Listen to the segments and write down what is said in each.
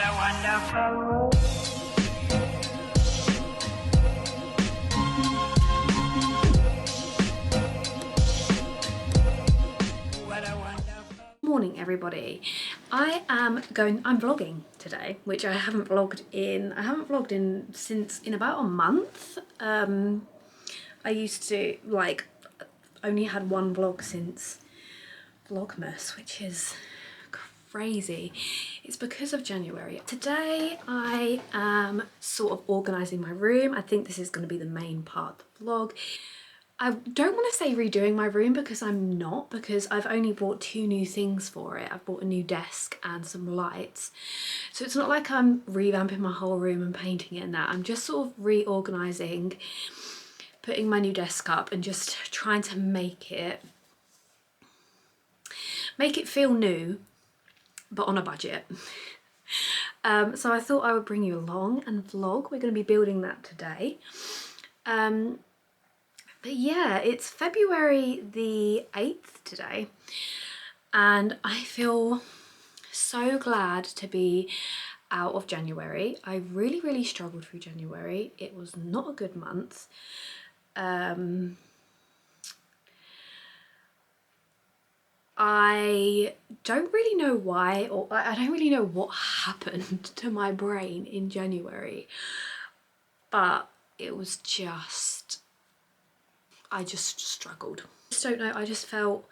a wonderful world. What a wonderful Morning everybody. I'm vlogging today, which I haven't vlogged in since in about a month. I used to only had one vlog since Vlogmas, which is crazy. It's because of January. Today I am sort of organising my room. I think this is going to be the main part of the vlog. I don't want to say redoing my room because I'm not, because I've only bought 2 new things for it. I've bought a new desk and some lights. So it's not like I'm revamping my whole room and painting it and that. I'm just sort of reorganising, putting my new desk up and just trying to make it feel new, but on a budget. So I thought I would bring you along and vlog. We're going to be building that today. But yeah, it's February the 8th today, and I feel so glad to be out of January. I really struggled through January. It was not a good month. I don't really know why, or I don't really know what happened to my brain in January, but it was just, I just struggled. I just don't know, I just felt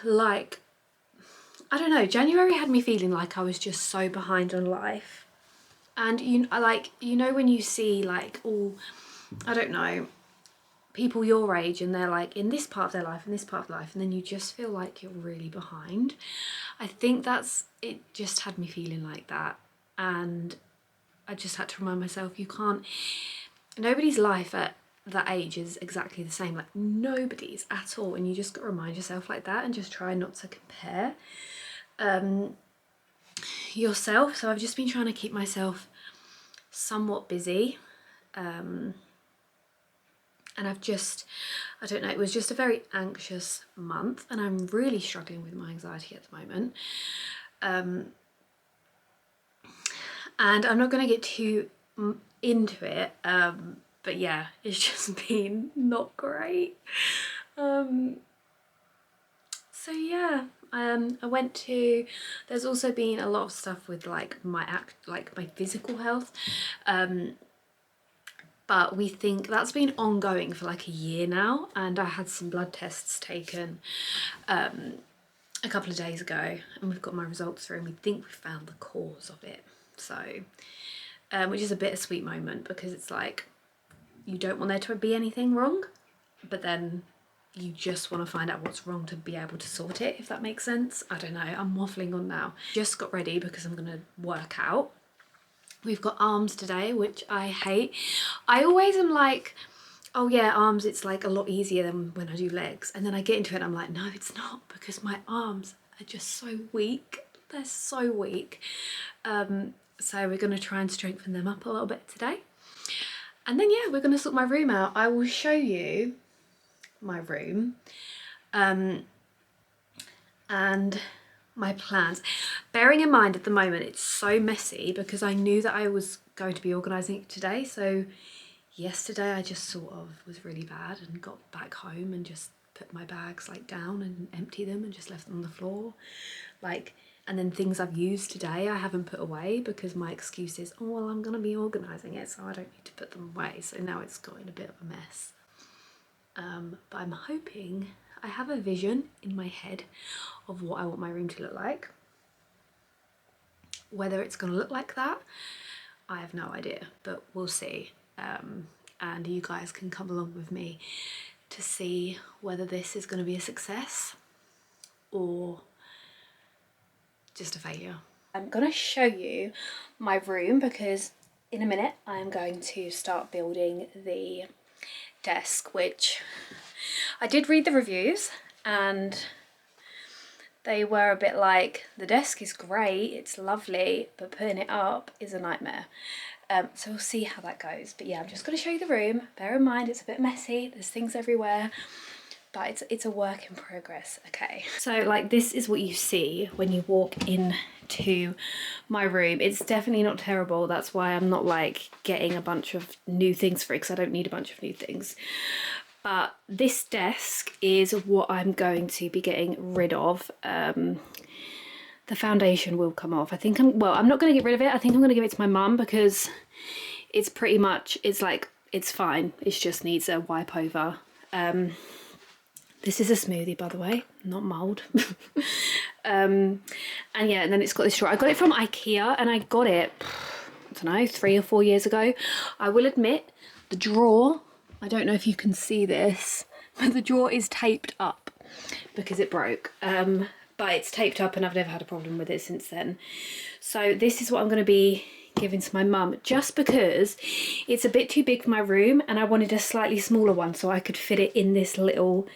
like, I don't know, January had me feeling like I was just so behind on life. And you know when you see like all, I don't know, people your age and they're like in this part of their life and this part of life, and then you just feel like you're really behind. I think it just had me feeling like that, and I just had to remind myself, nobody's life at that age is exactly the same, like nobody's at all, and you just got to remind yourself like that and just try not to compare yourself. So I've just been trying to keep myself somewhat busy, and I don't know, it was just a very anxious month, and I'm really struggling with my anxiety at the moment. And I'm not going to get too into it, but yeah, it's just been not great. So yeah, there's also been a lot of stuff with like my physical health, but we think that's been ongoing for like a year now, and I had some blood tests taken a couple of days ago, and we've got my results through, and we think we found the cause of it. So which is a bittersweet moment, because it's like you don't want there to be anything wrong, but then you just want to find out what's wrong to be able to sort it, if that makes sense. I don't know, I'm waffling on now. Just got ready because I'm gonna work out. We've got arms today, which I hate. I always am like, oh yeah, arms, it's like a lot easier than when I do legs. And then I get into it and I'm like, no, it's not, because my arms are just so weak. They're so weak. So we're gonna try and strengthen them up a little bit today. And then yeah, we're gonna sort my room out. I will show you my room and my plans, bearing in mind at the moment it's so messy because I knew that I was going to be organising it today. So yesterday I just sort of was really bad and got back home and just put my bags like down and empty them and just left them on the floor, and then things I've used today I haven't put away because my excuse is, oh well, I'm gonna be organising it, so I don't need to put them away. So now it's got in a bit of a mess. But I'm hoping, I have a vision in my head of what I want my room to look like. Whether it's going to look like that, I have no idea, but we'll see. And you guys can come along with me to see whether this is going to be a success or just a failure. I'm going to show you my room because in a minute I am going to start building the desk, which I did read the reviews and they were a bit like, the desk is great, it's lovely, but putting it up is a nightmare. So we'll see how that goes. But yeah, I'm just going to show you the room. Bear in mind it's a bit messy, there's things everywhere, but it's a work in progress. Okay, so like this is what you see when you walk into my room. It's definitely not terrible. That's why I'm not like getting a bunch of new things for it, because I don't need a bunch of new things. But this desk is what I'm going to be getting rid of. The foundation will come off. I think I'm not going to get rid of it. I think I'm going to give it to my mum, because it's pretty much, it's like, it's fine. It just needs a wipe over. This is a smoothie, by the way, not mulled. And yeah, and then it's got this drawer. I got it from IKEA, and I got it, I don't know, 3 or 4 years ago. I will admit, the drawer, I don't know if you can see this, but the drawer is taped up because it broke. But it's taped up and I've never had a problem with it since then. So this is what I'm going to be giving to my mum, just because it's a bit too big for my room and I wanted a slightly smaller one so I could fit it in this little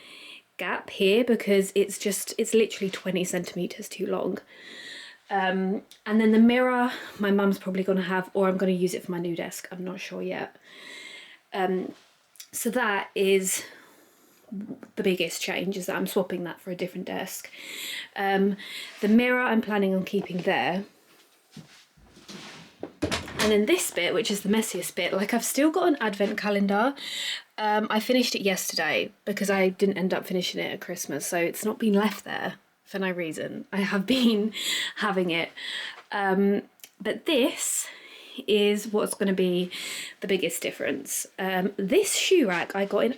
gap here, because it's literally 20 centimeters too long. And then the mirror my mum's probably going to have, or I'm going to use it for my new desk, I'm not sure yet. So that is the biggest change, is that I'm swapping that for a different desk. The mirror I'm planning on keeping there. And then this bit, which is the messiest bit, like I've still got an advent calendar. I finished it yesterday because I didn't end up finishing it at Christmas, so it's not been left there for no reason. I have been having it. But this is what's going to be the biggest difference. This shoe rack I've got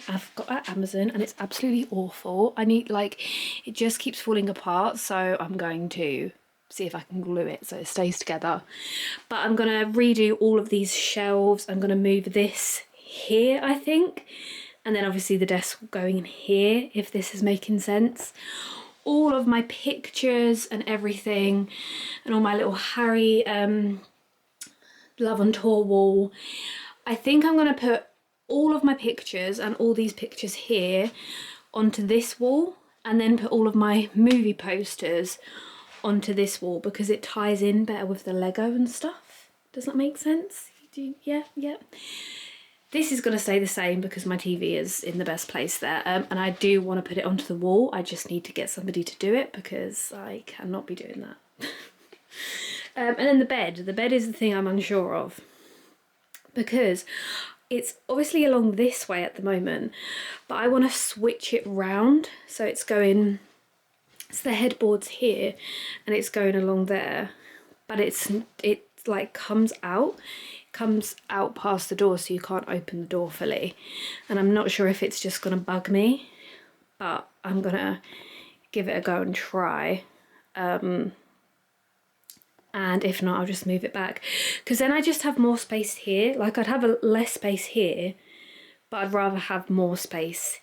at Amazon, and it's absolutely awful. It just keeps falling apart, so I'm going to see if I can glue it so it stays together. But I'm going to redo all of these shelves. I'm going to move this here, I think, and then obviously the desk will go in here, if this is making sense. All of my pictures and everything, and all my little Harry Love on Tour wall. I think I'm going to put all of my pictures and all these pictures here onto this wall, and then put all of my movie posters onto this wall, because it ties in better with the Lego and stuff. Does that make sense? Yeah. This is going to stay the same because my TV is in the best place there, and I do want to put it onto the wall. I just need to get somebody to do it because I cannot be doing that. And then the bed is the thing I'm unsure of, because it's obviously along this way at the moment, but I want to switch it round so it's the headboard's here and it's going along there, but it like comes out past the door, so you can't open the door fully, and I'm not sure if it's just gonna bug me, but I'm gonna give it a go and try. And if not, I'll just move it back, because then I just have more space here. Like, I'd have less space here, but I'd rather have more space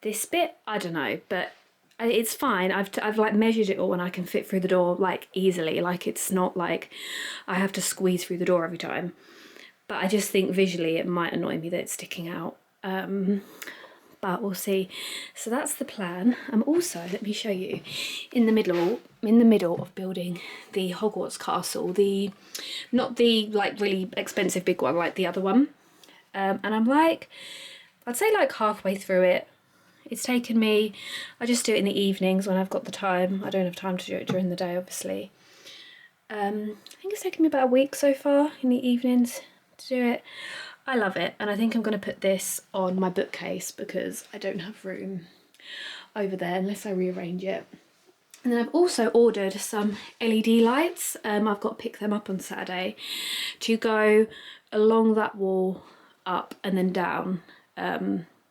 this bit. I don't know, but it's fine. I've like measured it all and I can fit through the door like easily. Like, it's not like I have to squeeze through the door every time. But I just think visually it might annoy me that it's sticking out. But we'll see. So that's the plan. I'm also, let me show you, in the middle of building the Hogwarts castle, not the like really expensive big one, like the other one. And I'm like, I'd say like halfway through it. It's taken me, I just do it in the evenings when I've got the time. I don't have time to do it during the day, obviously. I think it's taken me about a week so far in the evenings to do it. I love it, and I think I'm going to put this on my bookcase because I don't have room over there unless I rearrange it. And then I've also ordered some LED lights. I've got to pick them up on Saturday to go along that wall, up and then down,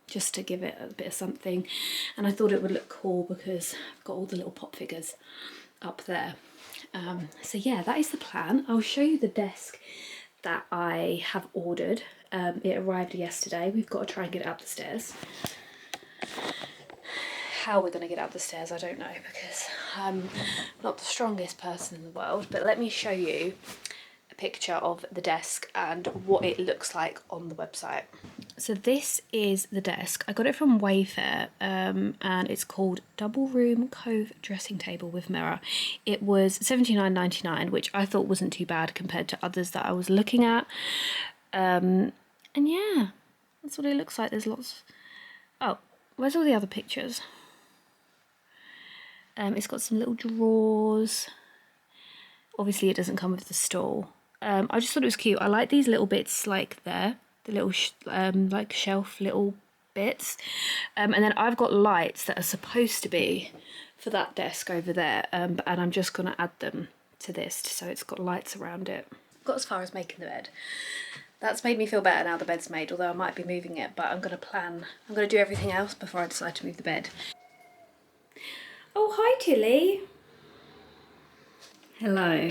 just to give it a bit of something. And I thought it would look cool because I've got all the little pop figures up there. So yeah, that is the plan. I'll show you the desk that I have ordered. It arrived yesterday. We've got to try and get it up the stairs. How we're going to get up the stairs, I don't know, because I'm not the strongest person in the world. But let me show you a picture of the desk and what it looks like on the website. So this is the desk. I got it from Wayfair, and it's called Double Room Cove Dressing Table with Mirror. It was £79.99, which I thought wasn't too bad compared to others that I was looking at. And yeah, that's what it looks like. There's lots. Oh, where's all the other pictures? It's got some little drawers. Obviously it doesn't come with the stool. I just thought it was cute. I like these little bits like there, the little like shelf little bits. And then I've got lights that are supposed to be for that desk over there, and I'm just gonna add them to this so it's got lights around it. Got as far as making the bed. That's made me feel better now the bed's made, although I might be moving it, but I'm gonna do everything else before I decide to move the bed. Oh, hi Tilly. Hello.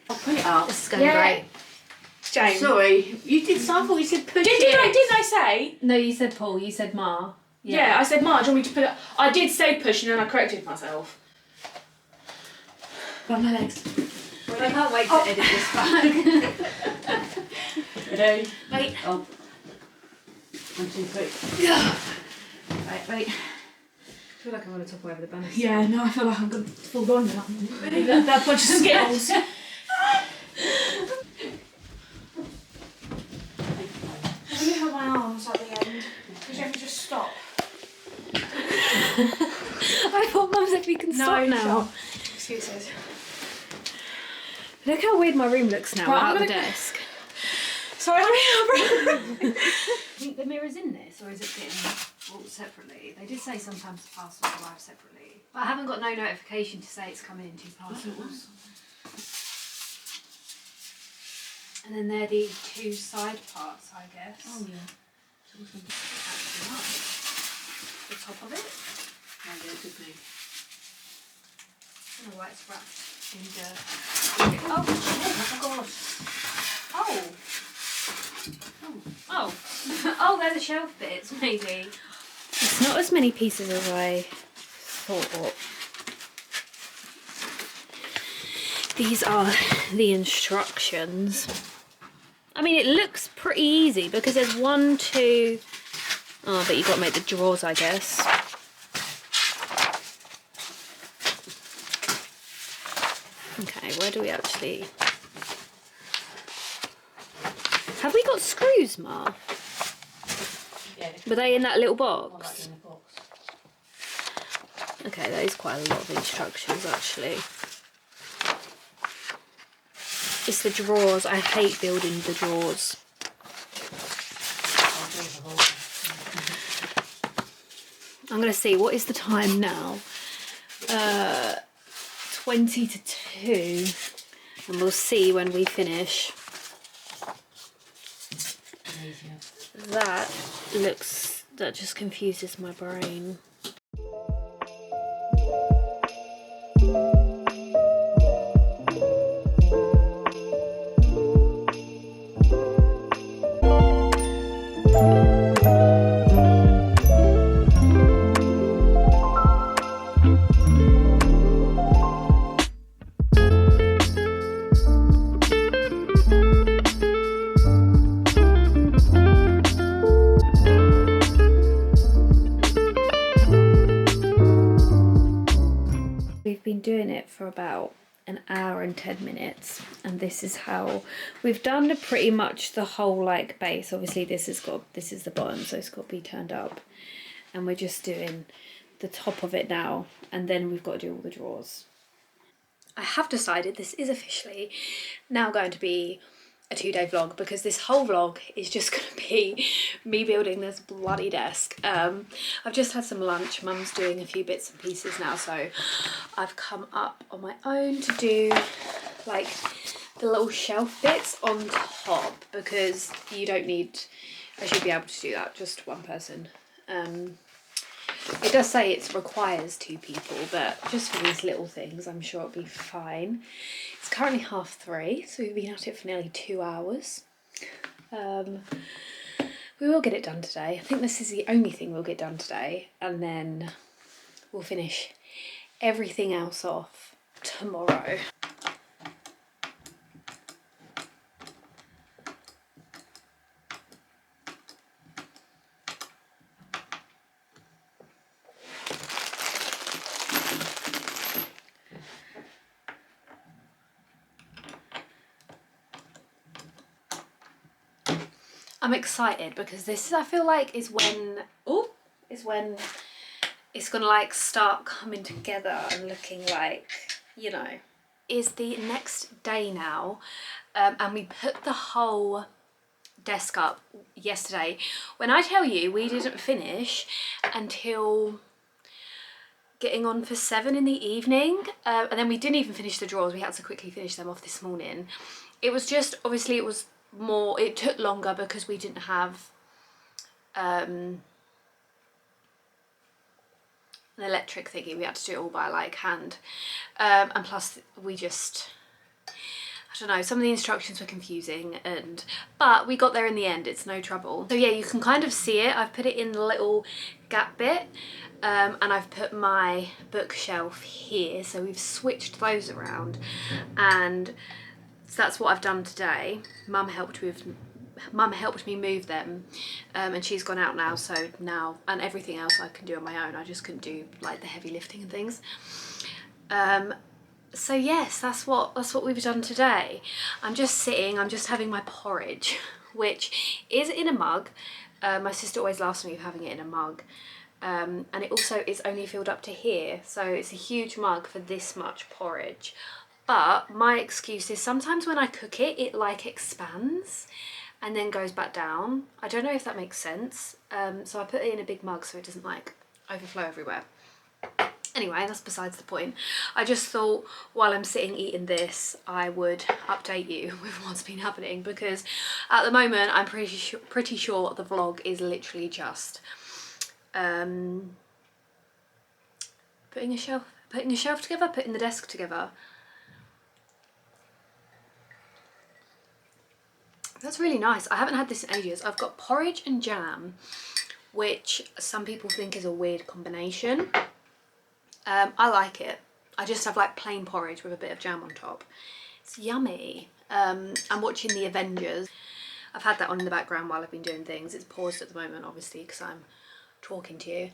I'll put it up. This is going great. James. Sorry, you did. So I thought you said push it. Didn't I say? No, you said Paul, you said Ma. Yeah, I said Ma. Do you want me to put it? I did say push, and then I corrected myself. Run my legs. I can't wait to edit this back. Ready? Wait. Oh. 1, 2, 3. Right, wait. I feel like I'm going to top over the banister. Yeah, no, I feel like I'm going to fall on now. that bunch of skills. I really have my arms at the end. Because you have to just stop. I thought Mum said we can stop now. Excuses. Look how weird my room looks now Right, without the desk. Sorry, I think the mirror's in this, or is it getting bought separately? They did say sometimes the parcels arrive separately. But I haven't got no notification to say it's coming in 2 parcels. And then they're the 2 side parts, I guess. Oh yeah. Actually nice. The top of it. Oh yeah, good me. I don't know why it's wrapped in dirt. Oh, oh, oh, oh, they're the shelf bits, maybe. It's not as many pieces as I thought. These are the instructions. I mean, it looks pretty easy because there's 1, 2. Oh, but you've got to make the drawers, I guess. Okay, where do we actually... Have we got screws, Ma? Yeah. Were they in that little Like box? in the box. Okay, that is quite a lot of instructions, actually. It's the drawers. I hate building the drawers. I'm going to see, what is the time now? 20 to 2. And we'll see when we finish. That just confuses my brain. We've been doing it for about an hour and 10 minutes, and this is how we've done pretty much the whole like base. Obviously this is the bottom, so it's got to be turned up, and we're just doing the top of it now, and then we've got to do all the drawers. I have decided this is officially now going to be a 2-day vlog, because this whole vlog is just going to be me building this bloody desk. I've just had some lunch. Mum's doing a few bits and pieces now, so I've come up on my own to do like the little shelf bits on top, because you don't need, I should be able to do that, just one person. It does say it requires 2 people, but just for these little things I'm sure it'll be fine. It's currently 3:30, so we've been at it for nearly 2 hours. We will get it done today. I think this is the only thing we'll get done today, and then we'll finish everything else off tomorrow. I'm excited because this, I feel like, is when it's gonna like start coming together and looking like, you know. Is the next day now, and we put the whole desk up yesterday. When I tell you we didn't finish until getting on for 7 in the evening, and then we didn't even finish the drawers. We had to quickly finish them off this morning. It was just, obviously it took longer because we didn't have an electric thingy. We had to do it all by like hand, and plus we just, I don't know, some of the instructions were confusing, but we got there in the end. It's no trouble. So yeah, you can kind of see it. I've put it in the little gap bit, and I've put my bookshelf here, so we've switched those around, and so that's what I've done today. Mum helped me move them, and she's gone out now, so now, and everything else I can do on my own. I just couldn't do like the heavy lifting and things. So yes, that's what we've done today. I'm just having my porridge, which is in a mug. My sister always laughs at me for having it in a mug, and it also is only filled up to here, so it's a huge mug for this much porridge. But my excuse is sometimes when I cook it, it like expands and then goes back down. I don't know if that makes sense. So I put it in a big mug so it doesn't like overflow everywhere. Anyway, that's besides the point. I just thought while I'm sitting eating this, I would update you with what's been happening, because at the moment I'm pretty sure the vlog is literally just putting a shelf together, putting the desk together. That's really nice. I haven't had this in ages. I've got porridge and jam, which some people think is a weird combination. I like it. I just have like plain porridge with a bit of jam on top. It's yummy. I'm watching The Avengers. I've had that on in the background while I've been doing things. It's paused at the moment, obviously, because I'm talking to you.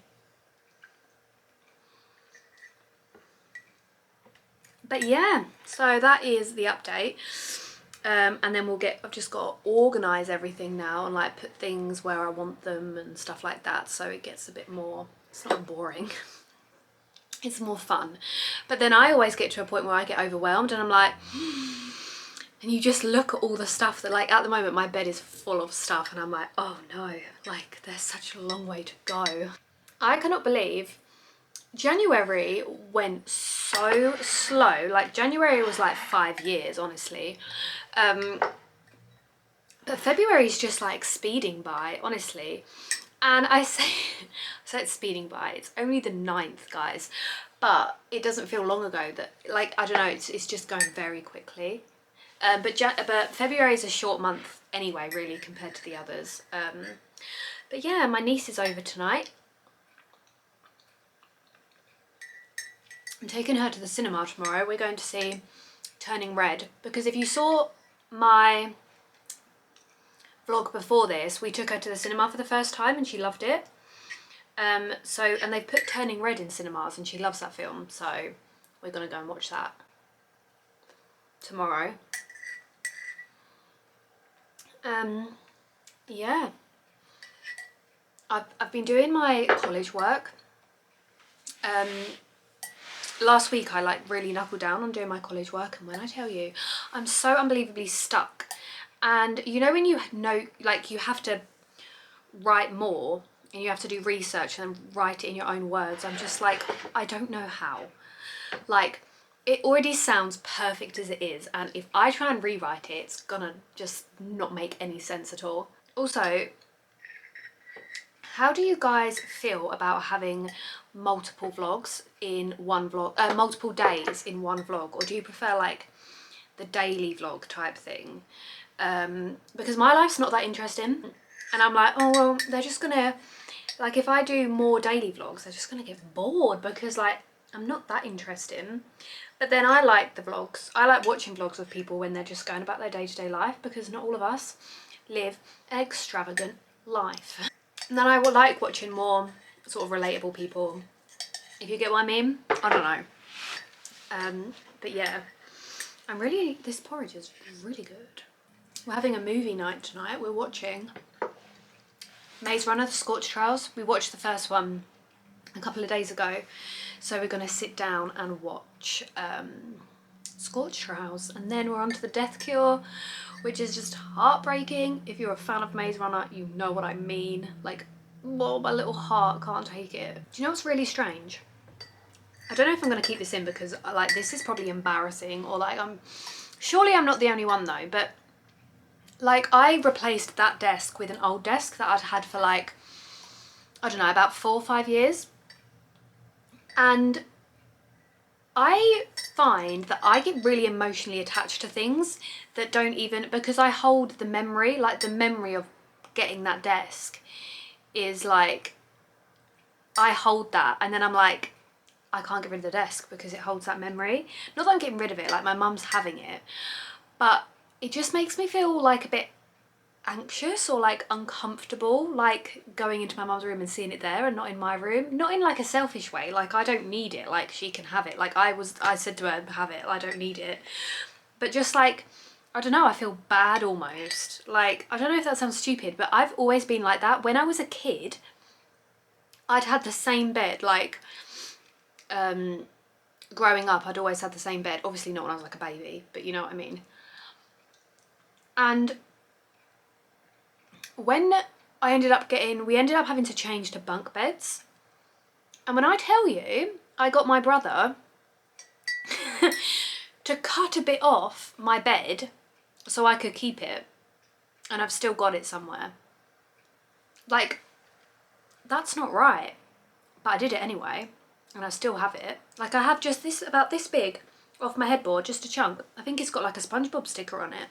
But yeah, so that is the update. And then I've just got to organise everything now and like put things where I want them and stuff like that, so it gets a bit more, it's not boring. It's more fun. But then I always get to a point where I get overwhelmed and I'm like, and you just look at all the stuff that, like, at the moment my bed is full of stuff and I'm like, oh no, like there's such a long way to go. I cannot believe January went so slow. Like January was like 5 years, honestly. But February's just like speeding by, honestly. And I say it's speeding by. It's only the 9th, guys, but it doesn't feel long ago that, like, I don't know, it's just going very quickly. But February is a short month anyway, really, compared to the others. But yeah, my niece is over tonight. I'm taking her to the cinema tomorrow. We're going to see Turning Red, because if you saw my vlog before this, we took her to the cinema for the first time and she loved it. And they've put Turning Red in cinemas and she loves that film, so we're gonna go and watch that tomorrow. Yeah, I've been doing my college work. Last week I like really knuckled down on doing my college work, and when I tell you, I'm so unbelievably stuck. And you know when you know, like, you have to write more and you have to do research and then write it in your own words, I'm just like, I don't know how. Like, it already sounds perfect as it is, and if I try and rewrite it, it's gonna just not make any sense at all. Also, how do you guys feel about having multiple vlogs in one vlog, multiple days in one vlog, or do you prefer like the daily vlog type thing? Because my life's not that interesting, and I'm like, oh well, they're just gonna, like, if I do more daily vlogs, they're just gonna get bored because, like, I'm not that interesting. But then I like the vlogs. I like watching vlogs with people when they're just going about their day-to-day life, because not all of us live an extravagant life. And then I would like watching more sort of relatable people, if you get what I mean. I don't know. But yeah, this porridge is really good. We're having a movie night tonight. We're watching Maze Runner, the Scorch Trials. We watched the first one a couple of days ago, so we're going to sit down and watch Scorch Trials, and then we're on to the Death Cure, which is just heartbreaking. If you're a fan of Maze Runner, you know what I mean. Like, whoa, my little heart can't take it. Do you know what's really strange? I don't know if I'm going to keep this in because like this is probably embarrassing, or like surely I'm not the only one though, but like I replaced that desk with an old desk that I'd had for like, I don't know, about 4 or 5 years. And I find that I get really emotionally attached to things that don't even, because I hold the memory, like the memory of getting that desk is like, I hold that, and then I'm like, I can't get rid of the desk because it holds that memory. Not that I'm getting rid of it, like my mum's having it, but it just makes me feel like a bit anxious or like uncomfortable, like going into my mum's room and seeing it there and not in my room. Not in like a selfish way, like I don't need it, like she can have it. Like I said to her, have it, I don't need it. But just like, I don't know, I feel bad almost. Like, I don't know if that sounds stupid, but I've always been like that. When I was a kid, I'd had the same bed, like, growing up, I'd always had the same bed. Obviously not when I was like a baby, but you know what I mean. And when we ended up having to change to bunk beds. And when I tell you, I got my brother to cut a bit off my bed so I could keep it. And I've still got it somewhere. Like, that's not right. But I did it anyway. And I still have it. Like, I have just this, about this big, off my headboard, just a chunk. I think it's got like a SpongeBob sticker on it.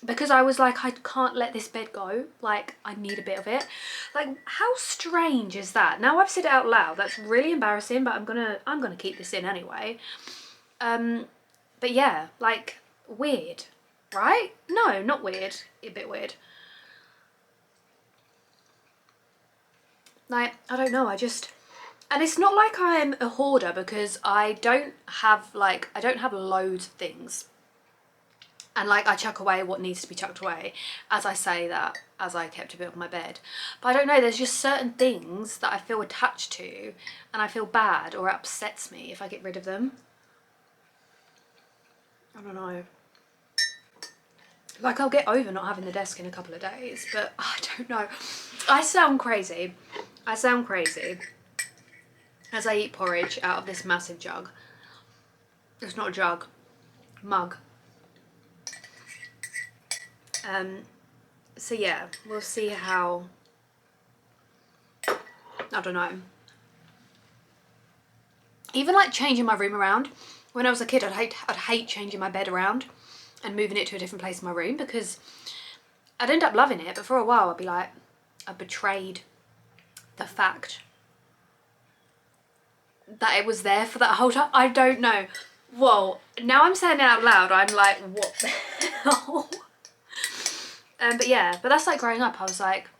Because I was like, I can't let this bed go. Like, I need a bit of it. Like, how strange is that? Now I've said it out loud. That's really embarrassing, but I'm gonna keep this in anyway. But yeah, like, weird, right? No, not weird. A bit weird. Like, I don't know, and it's not like I'm a hoarder because I don't have loads of things. And like, I chuck away what needs to be chucked away, as I say that, as I kept a bit of my bed. But I don't know, there's just certain things that I feel attached to, and I feel bad or it upsets me if I get rid of them. I don't know. Like, I'll get over not having the desk in a couple of days, but I don't know. I sound crazy. As I eat porridge out of this massive jug. It's not a jug, mug. So yeah, we'll see how, I don't know. Even like changing my room around. When I was a kid, I'd hate changing my bed around and moving it to a different place in my room because I'd end up loving it, but for a while I'd be like, I betrayed the fact that it was there for that whole time. I don't know. Whoa, now I'm saying it out loud, I'm like, what the hell? But yeah, but that's like growing up. I was like,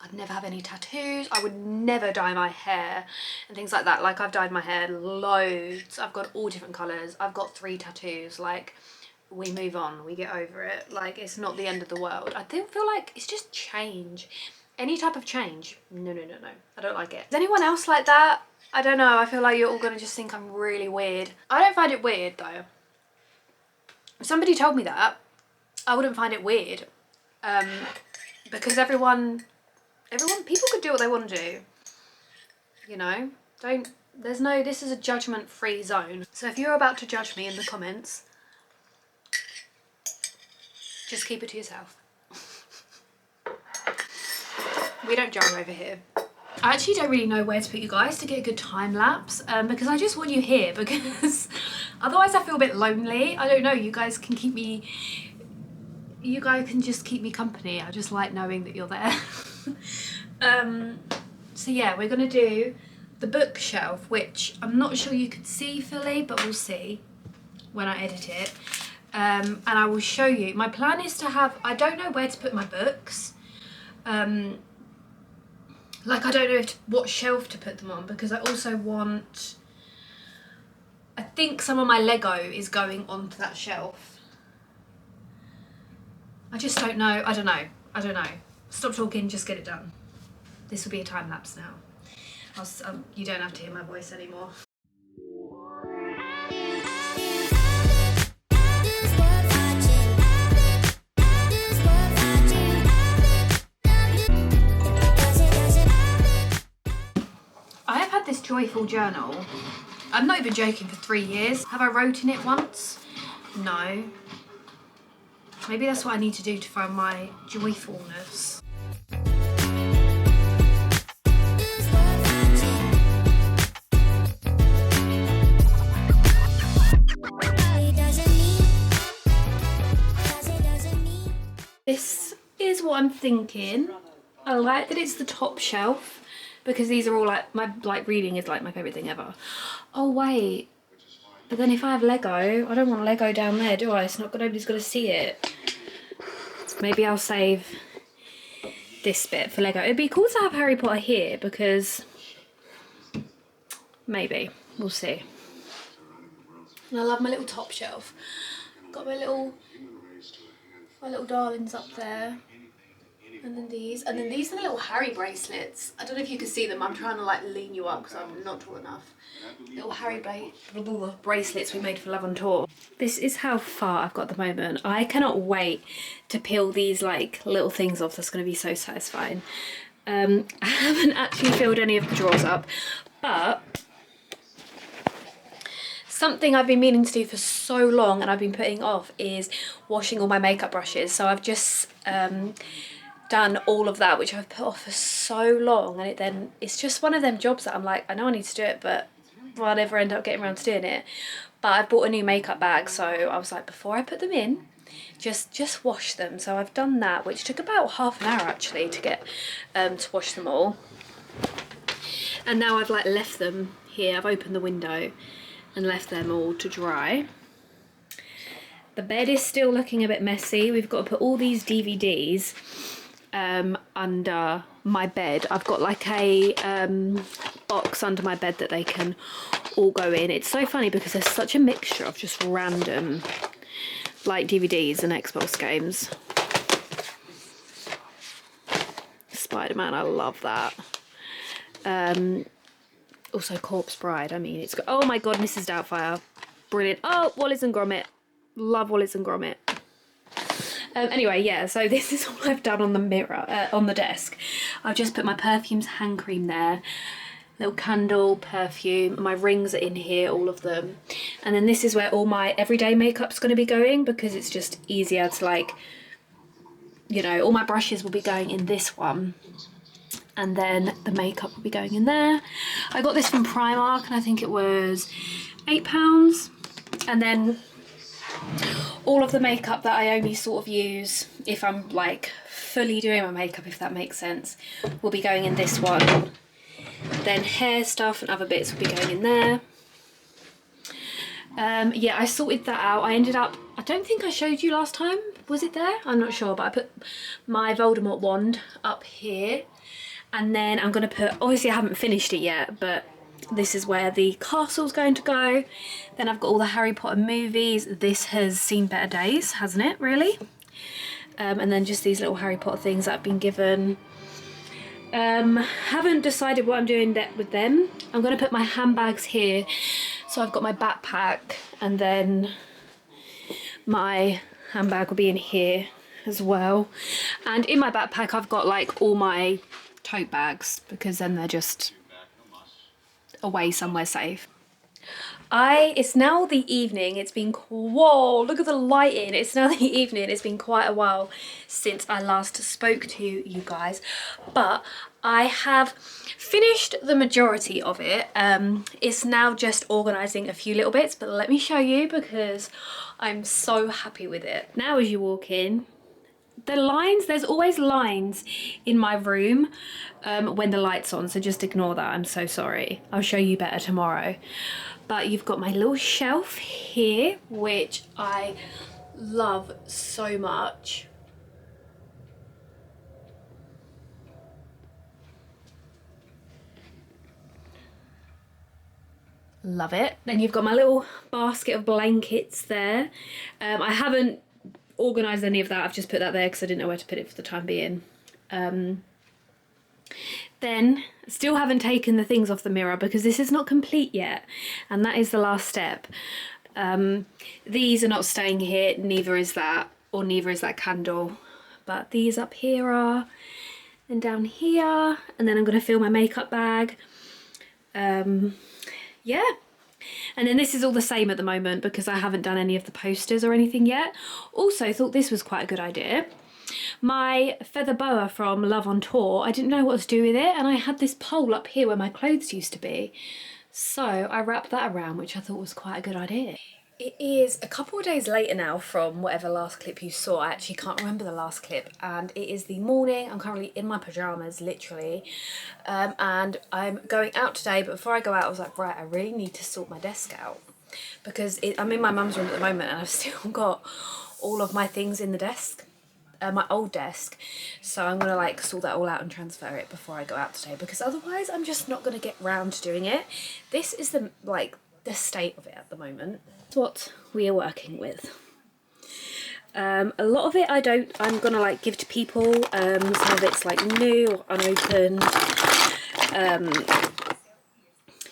I'd never have any tattoos. I would never dye my hair and things like that. Like, I've dyed my hair loads. I've got all different colours. I've got 3 tattoos. Like, we move on. We get over it. Like, it's not the end of the world. I feel like it's just change. Any type of change. No. I don't like it. Is anyone else like that? I don't know. I feel like you're all going to just think I'm really weird. I don't find it weird, though. If somebody told me that, I wouldn't find it weird, because people could do what they want to do, you know, this is a judgment-free zone. So if you're about to judge me in the comments, just keep it to yourself. We don't judge over here. I actually don't really know where to put you guys to get a good time lapse, because I just want you here, because otherwise I feel a bit lonely. I don't know, you guys can just keep me company. I just like knowing that you're there. So yeah, we're gonna do the bookshelf, which I'm not sure you could see fully, but we'll see when I edit it. And I will show you. My plan is to have, I don't know where to put my books. Like, I don't know what shelf to put them on, because I also want, I think some of my Lego is going onto that shelf. I just don't know. I don't know. Stop talking, just get it done. This will be a time lapse now. You don't have to hear my voice anymore. I have had this joyful journal, I'm not even joking, for 3 years. Have I wrote in it once? No. Maybe that's what I need to do to find my joyfulness. This is what I'm thinking. I like that it's the top shelf because these are all like reading is like my favourite thing ever. Oh wait, but then if I have Lego, I don't want Lego down there, do I? It's not, nobody's gonna see it. Maybe I'll save this bit for Lego. It'd be cool to have Harry Potter here because maybe, we'll see. And I love my little top shelf. Got my little darlings up there. And then these are the little Harry bracelets. I don't know if you can see them. I'm trying to like lean you up because I'm not tall enough. Little Harry bracelets we made for Love on Tour. This is how far I've got at the moment. I cannot wait to peel these like little things off. That's going to be so satisfying. I haven't actually filled any of the drawers up, but something I've been meaning to do for so long and I've been putting off is washing all my makeup brushes. So I've just done all of that, which I've put off for so long, and it's just one of them jobs that I'm like, I know I need to do it, but I'll never end up getting around to doing it. But I bought a new makeup bag, so I was like, before I put them in, just wash them. So I've done that, which took about half an hour actually to get to wash them all. And now I've like left them here. I've opened the window and left them all to dry. The bed is still looking a bit messy. We've got to put all these DVDs under my bed. I've got like a box under my bed that they can all go in. It's so funny because there's such a mixture of just random like DVDs and Xbox games. Spider-Man, I love that. Also Corpse Bride, I mean, it's got, oh my god, Mrs. Doubtfire, brilliant. Oh, Wallace and Gromit, love Wallace and Gromit. Anyway, yeah, so this is all I've done on the mirror, on the desk. I've just put my perfumes, hand cream there, little candle, perfume, my rings are in here, all of them. And then this is where all my everyday makeup's going to be going because it's just easier to like, you know, all my brushes will be going in this one. And then the makeup will be going in there. I got this from Primark and I think it was £8. And then all of the makeup that I only sort of use if I'm like fully doing my makeup, if that makes sense, will be going in this one. Then hair stuff and other bits will be going in there. Yeah, I sorted that out. I ended up, I don't think I showed you last time, was it there? I'm not sure, but I put my Voldemort wand up here. And then I'm going to put, obviously I haven't finished it yet, but this is where the castle's going to go. Then I've got all the Harry Potter movies. This has seen better days, hasn't it, really? And then just these little Harry Potter things that I've been given. Haven't decided what I'm doing with them. I'm going to put my handbags here. So I've got my backpack and then my handbag will be in here as well. And in my backpack I've got like all my tote bags because then they're just away somewhere safe. It's now the evening. It's been, whoa, look at the lighting. It's now the evening. It's been quite a while since I last spoke to you guys, but I have finished the majority of it. It's now just organising a few little bits, but let me show you because I'm so happy with it. Now as you walk in, the lines, there's always lines in my room when the light's on, so just ignore that. I'm so sorry. I'll show you better tomorrow. But you've got my little shelf here, which I love so much. Love it. Then you've got my little basket of blankets there. I haven't organised any of that. I've just put that there because I didn't know where to put it for the time being. Then, still haven't taken the things off the mirror because this is not complete yet, and that is the last step. These are not staying here, neither is that, or neither is that candle, but these up here are, and down here, and then I'm going to fill my makeup bag. Yeah, and then this is all the same at the moment because I haven't done any of the posters or anything yet. Also thought this was quite a good idea. My feather boa from Love on Tour, I didn't know what to do with it, and I had this pole up here where my clothes used to be. So I wrapped that around, which I thought was quite a good idea. It is a couple of days later now from whatever last clip you saw. I actually can't remember the last clip, and it is the morning. I'm currently in my pyjamas, literally, and I'm going out today, but before I go out I was like, right, I really need to sort my desk out because I'm in my mum's room at the moment and I've still got all of my things in the desk. My old desk, so I'm gonna like sort that all out and transfer it before I go out today because otherwise I'm just not gonna get round to doing it. This is the state of it at the moment. It's what we are working with. A lot of it I'm gonna like give to people. Some of it's like new or unopened.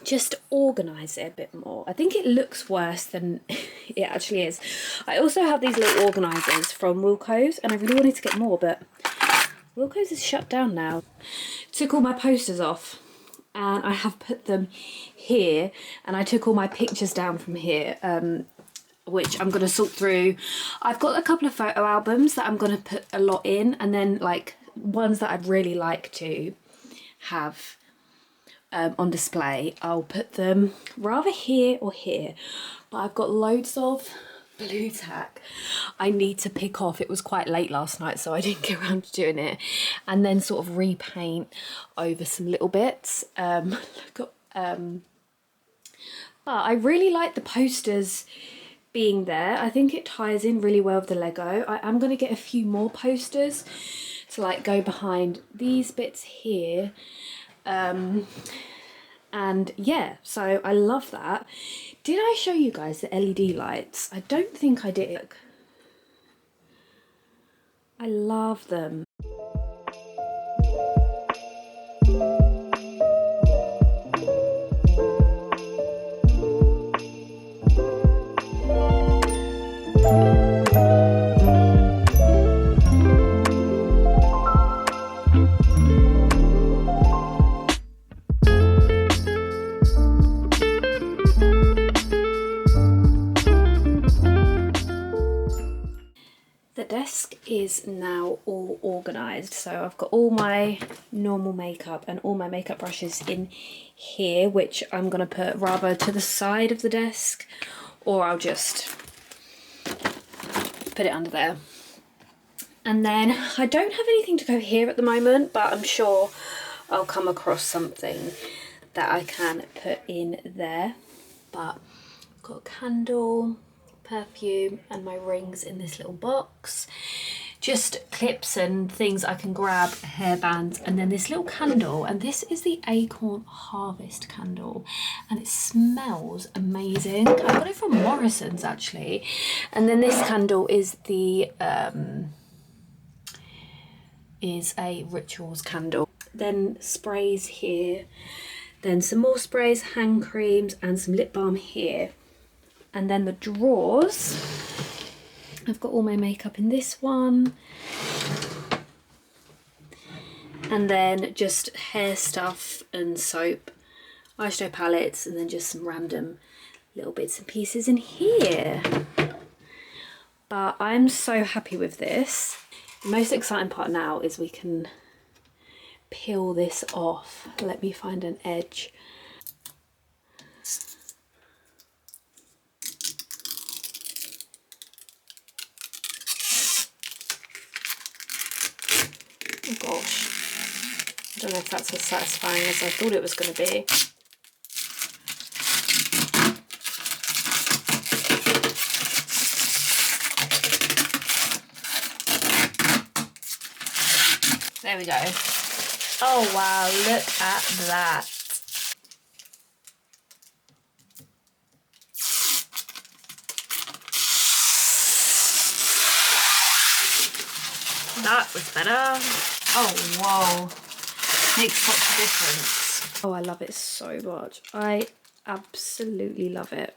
Just organise it a bit more. I think it looks worse than it actually is. I also have these little organisers from Wilko's and I really wanted to get more, but Wilko's is shut down now. Took all my posters off and I have put them here, and I took all my pictures down from here, which I'm going to sort through. I've got a couple of photo albums that I'm going to put a lot in, and then like ones that I'd really like to have on display. I'll put them rather here or here, but I've got loads of blue tack I need to pick off. It was quite late last night, so I didn't get around to doing it, and then sort of repaint over some little bits. But I really like the posters being there. I think it ties in really well with the Lego. I am going to get a few more posters to like go behind these bits here. And yeah, so I love that. Did I show you guys the LED lights? I don't think I did. I love them. Desk is now all organised, so I've got all my normal makeup and all my makeup brushes in here, which I'm going to put rather to the side of the desk, or I'll just put it under there. And then I don't have anything to go here at the moment, but I'm sure I'll come across something that I can put in there. But I've got a candle, perfume, and my rings in this little box. Just clips and things I can grab, hairbands, and then this little candle, and this is the Acorn Harvest candle, and it smells amazing. I got it from Morrison's actually. And then this candle is the is a Rituals candle. Then sprays here, then some more sprays, hand creams, and some lip balm here. And then the drawers, I've got all my makeup in this one, and then just hair stuff and soap, eyeshadow palettes, and then just some random little bits and pieces in here. But I'm so happy with this. The most exciting part now is we can peel this off. Let me find an edge. Oh gosh, I don't know if that's as satisfying as I thought it was going to be. There we go. Oh wow, look at that. That was better. Oh, whoa. Makes such a difference. Oh, I love it so much. I absolutely love it.